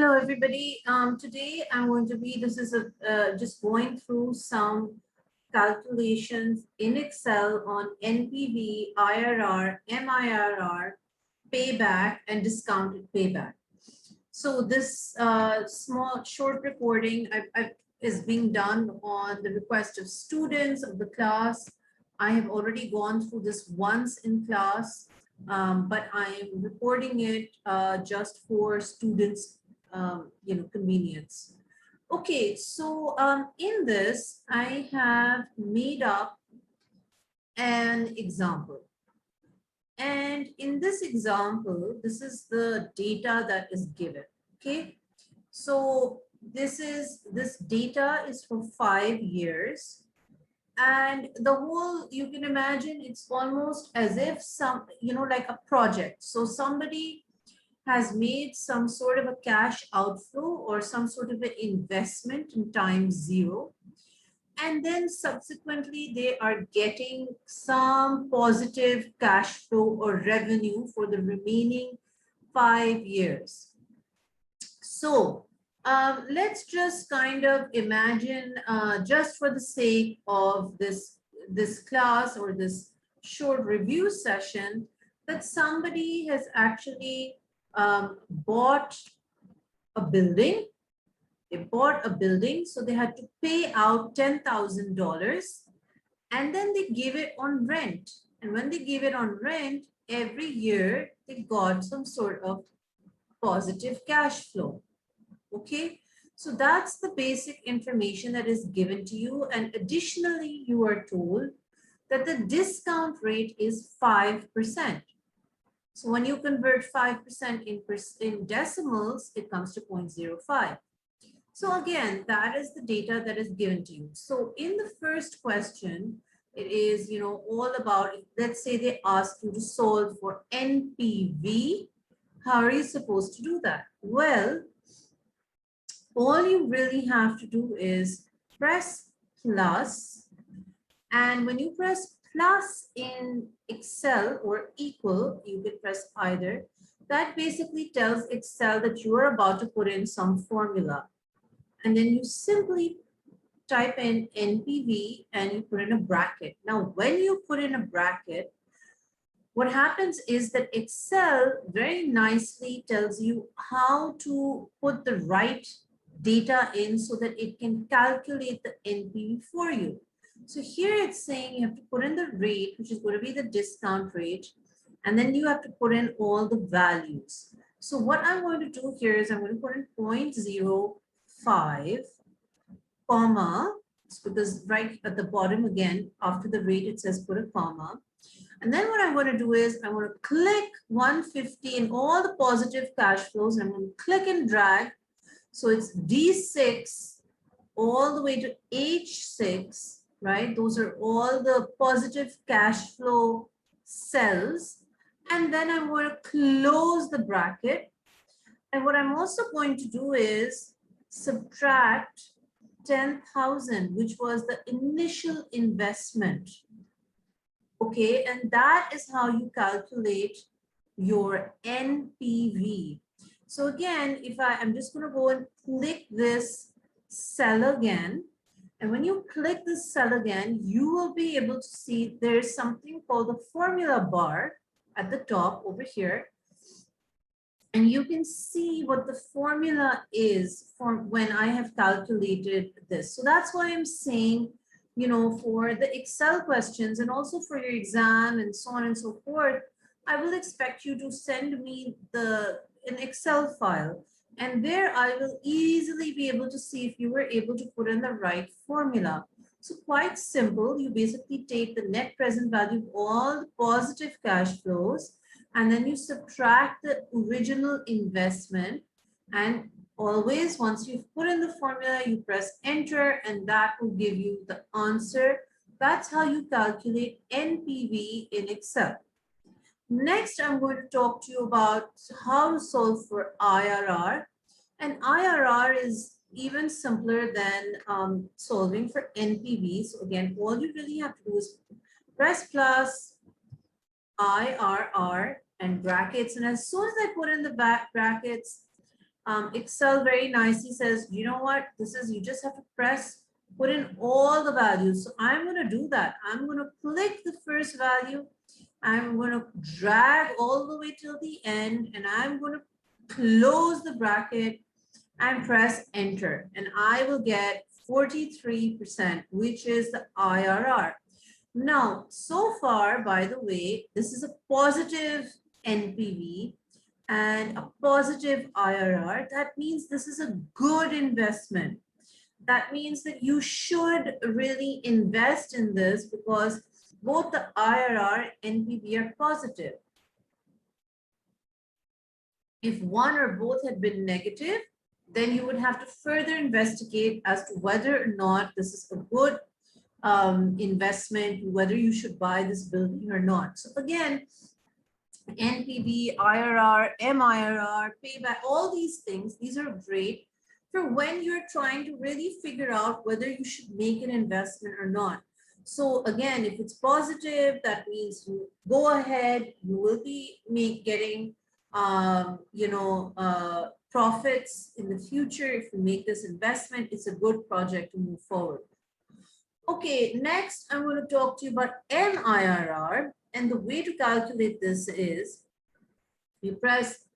Hello, everybody. Today I'm going to be, just going through some calculations in Excel on NPV, IRR, MIRR, payback, and discounted payback. So this small short recording is being done on the request of students of the class. I have already gone through this once in class, but I am recording it just for students' convenience. Okay, so in this, I have made up an example. And in this example, this is the data that is given, okay? So this data is for 5 years. And the whole, you can imagine, it's almost as if like a project. So somebody has made some sort of a cash outflow or some sort of an investment in time 0. And then subsequently, they are getting some positive cash flow or revenue for the remaining 5 years. So let's just kind of imagine, just for the sake of this class or this short review session, that somebody has actually bought a building. They bought a building, so they had to pay out $10,000, and then they gave it on rent. And when they gave it on rent, every year they got some sort of positive cash flow. Okay, so that's the basic information that is given to you. And additionally, you are told that the discount rate is 5%. So when you convert 5% in decimals, it comes to 0.05. So again, that is the data that is given to you. So in the first question, it is, all about, let's say they ask you to solve for NPV. How are you supposed to do that? Well, all you really have to do is press plus. And when you press plus in Excel or equal, you can press either. That basically tells Excel that you are about to put in some formula. And then you simply type in NPV and you put in a bracket. Now, when you put in a bracket, what happens is that Excel very nicely tells you how to put the right data in so that it can calculate the NPV for you. So here it's saying you have to put in the rate, which is going to be the discount rate, and then you have to put in all the values. So what I'm going to do here is I'm going to put in 0.05, comma, because right at the bottom again, after the rate, it says put a comma. And then what I'm going to do is I'm going to click 150 in all the positive cash flows. And I'm going to click and drag. So it's D6 all the way to H6. Right? Those are all the positive cash flow cells. And then I'm going to close the bracket. And what I'm also going to do is subtract 10,000, which was the initial investment. Okay, and that is how you calculate your NPV. So again, if I'm just going to go and click this cell again. And when you click this cell again, you will be able to see there's something called the formula bar at the top over here. And you can see what the formula is for when I have calculated this. So that's why I'm saying, for the Excel questions and also for your exam and so on and so forth, I will expect you to send me an Excel file. And there I will easily be able to see if you were able to put in the right formula. So quite simple. You basically take the net present value of all the positive cash flows, and then you subtract the original investment. And always, once you've put in the formula, you press enter, and that will give you the answer. That's how you calculate NPV in Excel. Next, I'm going to talk to you about how to solve for IRR. And IRR is even simpler than solving for NPV. So again, all you really have to do is press plus, IRR, and brackets. And as soon as I put in the brackets, Excel very nicely says, you know what, this is, you just have to put in all the values. So I'm going to do that. I'm going to click the first value. I'm going to drag all the way till the end, and I'm going to close the bracket and press enter. And I will get 43%, which is the IRR. Now, so far, by the way, this is a positive NPV and a positive IRR. That means this is a good investment. That means that you should really invest in this because both the IRR and NPV are positive. If one or both had been negative, then you would have to further investigate as to whether or not this is a good investment, whether you should buy this building or not. So again, NPV, IRR, MIRR, payback, all these things, these are great for when you're trying to really figure out whether you should make an investment or not. So again, if it's positive, that means you go ahead, you will be getting profits in the future. If you make this investment, it's a good project to move forward. Okay, next I'm going to talk to you about MIRR, and the way to calculate this is you press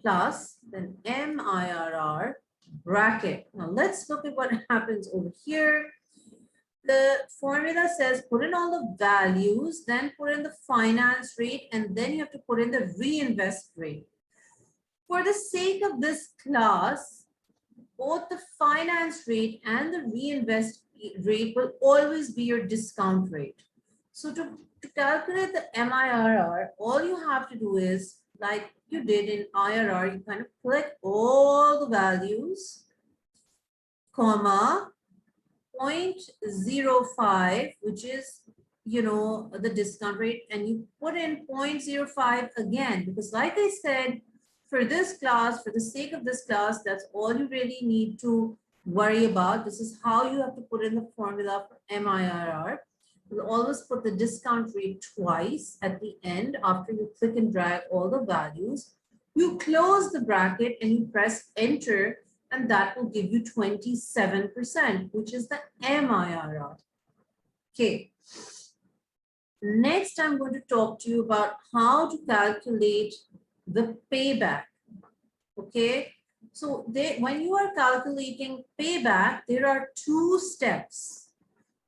plus, then MIRR bracket. Now let's look at what happens over here. The formula says put in all the values, then put in the finance rate, and then you have to put in the reinvest rate. For the sake of this class, both the finance rate and the reinvest rate will always be your discount rate. So to calculate the MIRR, all you have to do is, like you did in IRR, you kind of click all the values, comma, 0.05, which is, the discount rate, and you put in 0.05 again, because like I said, for this class, for the sake of this class, that's all you really need to worry about. This is how you have to put in the formula for MIRR. You'll always put the discount rate twice at the end after you click and drag all the values. You close the bracket and you press enter, and that will give you 27%, which is the MIRR. Okay. Next, I'm going to talk to you about how to calculate the payback. Okay. So when you are calculating payback, there are two steps.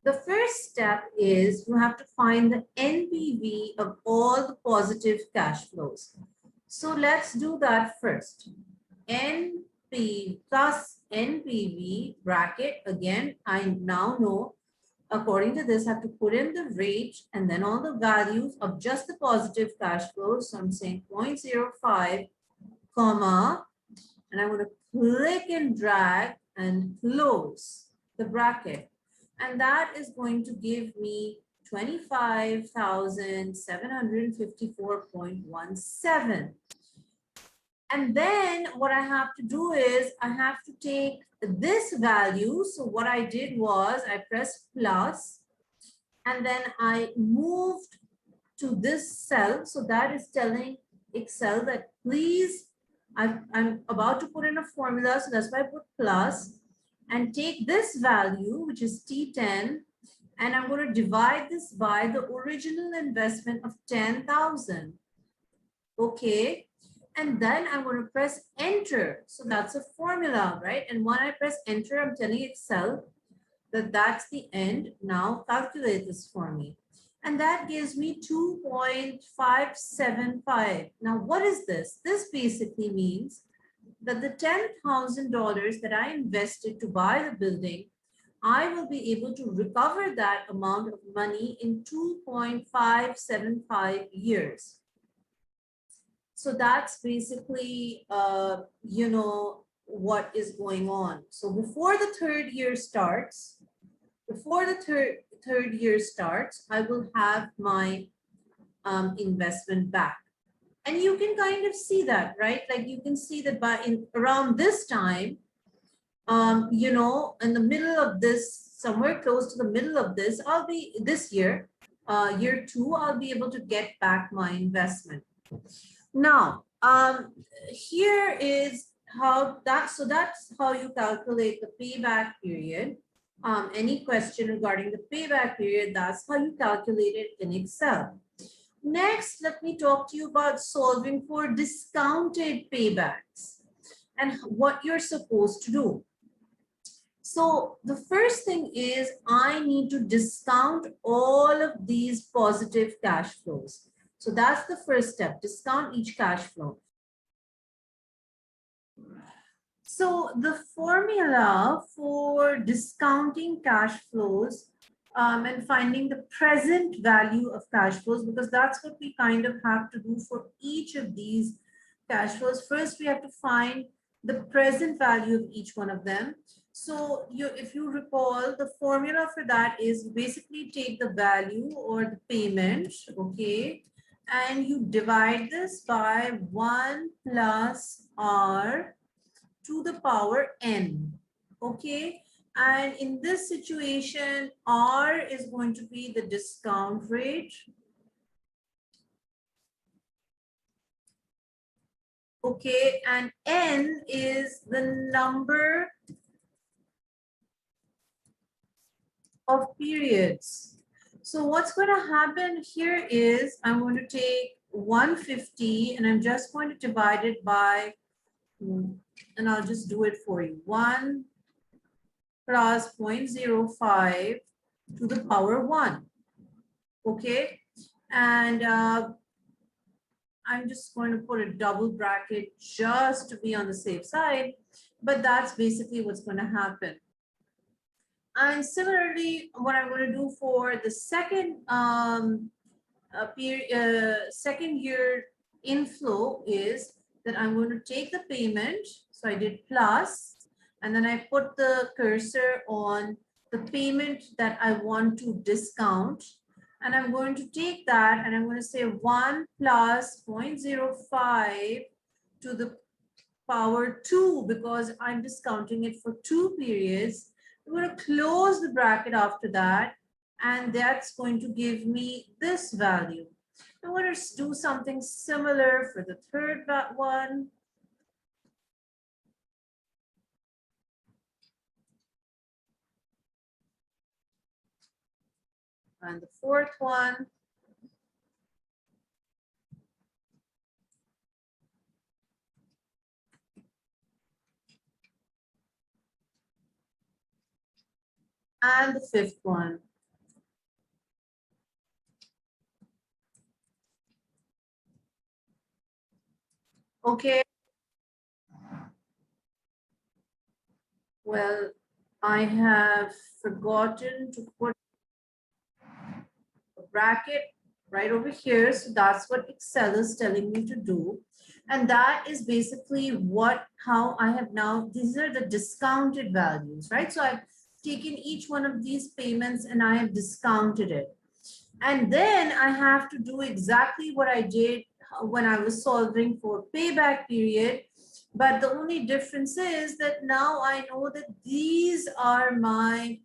The first step is you have to find the NPV of all the positive cash flows. So let's do that first. NP plus NPV bracket. Again, I now know, according to this, I have to put in the rate and then all the values of just the positive cash flows. So I'm saying 0.05, comma, and I'm going to click and drag and close the bracket. And that is going to give me 25,754.17. And then what I have to do is I have to take this value. So what I did was I pressed plus, and then I moved to this cell. So that is telling Excel that please, I'm about to put in a formula. So that's why I put plus, and take this value, which is T10, and I'm going to divide this by the original investment of 10,000. Okay. And then I'm going to press enter. So that's a formula, right? And when I press enter, I'm telling Excel that that's the end. Now calculate this for me. And that gives me 2.575. Now, what is this? This basically means that the $10,000 that I invested to buy the building, I will be able to recover that amount of money in 2.575 years. So that's basically, what is going on. So before the third year starts, I will have my investment back. And you can kind of see that, right? Like you can see that around this time, in the middle of this, somewhere close to the middle of this, this year, year 2, I'll be able to get back my investment. Now, here is that's how you calculate the payback period. Any question regarding the payback period, that's how you calculate it in Excel. Next, let me talk to you about solving for discounted paybacks and what you're supposed to do. So the first thing is I need to discount all of these positive cash flows. So that's the first step, discount each cash flow. So the formula for discounting cash flows and finding the present value of cash flows, because that's what we kind of have to do for each of these cash flows. First, we have to find the present value of each one of them. So if you recall, the formula for that is basically take the value or the payment, okay, and you divide this by 1 plus R to the power n, okay? And in this situation, R is going to be the discount rate, okay, and n is the number of periods. So what's going to happen here is I'm going to take 150 and I'm just going to divide it by, and I'll just do it for you, 1 plus 0.05 to the power 1, okay? And I'm just going to put a double bracket just to be on the safe side, but that's basically what's going to happen. And similarly, what I'm going to do for the second second year inflow is that I'm going to take the payment. So I did plus, and then I put the cursor on the payment that I want to discount. And I'm going to take that and I'm going to say 1 plus 0.05 to the power 2 because I'm discounting it for 2 periods. I'm going to close the bracket after that, and that's going to give me this value. I'm going to do something similar for the third one. And the fourth one. And the fifth one. Okay. Well, I have forgotten to put a bracket right over here. So that's what Excel is telling me to do. And that is basically how I have now, these are the discounted values, right? So I've taken each one of these payments and I have discounted it. And then I have to do exactly what I did when I was solving for payback period. But the only difference is that now I know that these are my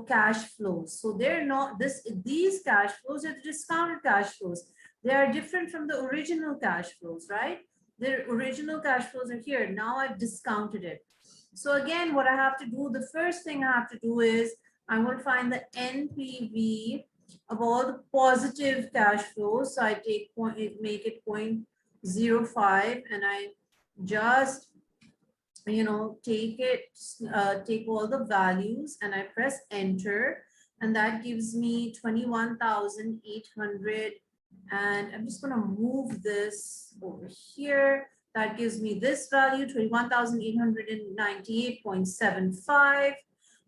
cash flows. So they're not these cash flows are the discounted cash flows. They are different from the original cash flows, right? The original cash flows are here. Now I've discounted it. So again, what I have to do, the first thing I have to do is I'm going to find the NPV of all the positive cash flows. So I make it 0.05 and I just take all the values and I press enter, and that gives me 21,800. And I'm just going to move this over here. That gives me this value, 21,898.75.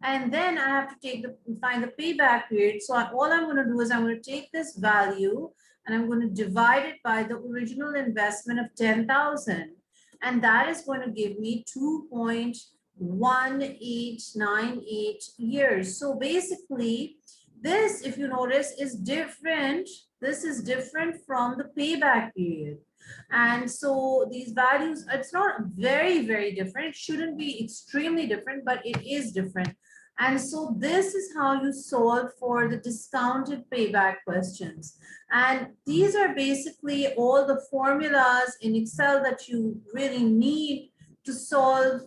And then I have to find the payback period. So all I'm going to do is I'm going to take this value and I'm going to divide it by the original investment of 10,000. And that is going to give me 2.1898 years. So basically, this, if you notice, is different. This is different from the payback period. And so these values, it's not very, very different. It shouldn't be extremely different, but it is different. And so this is how you solve for the discounted payback questions. And these are basically all the formulas in Excel that you really need to solve,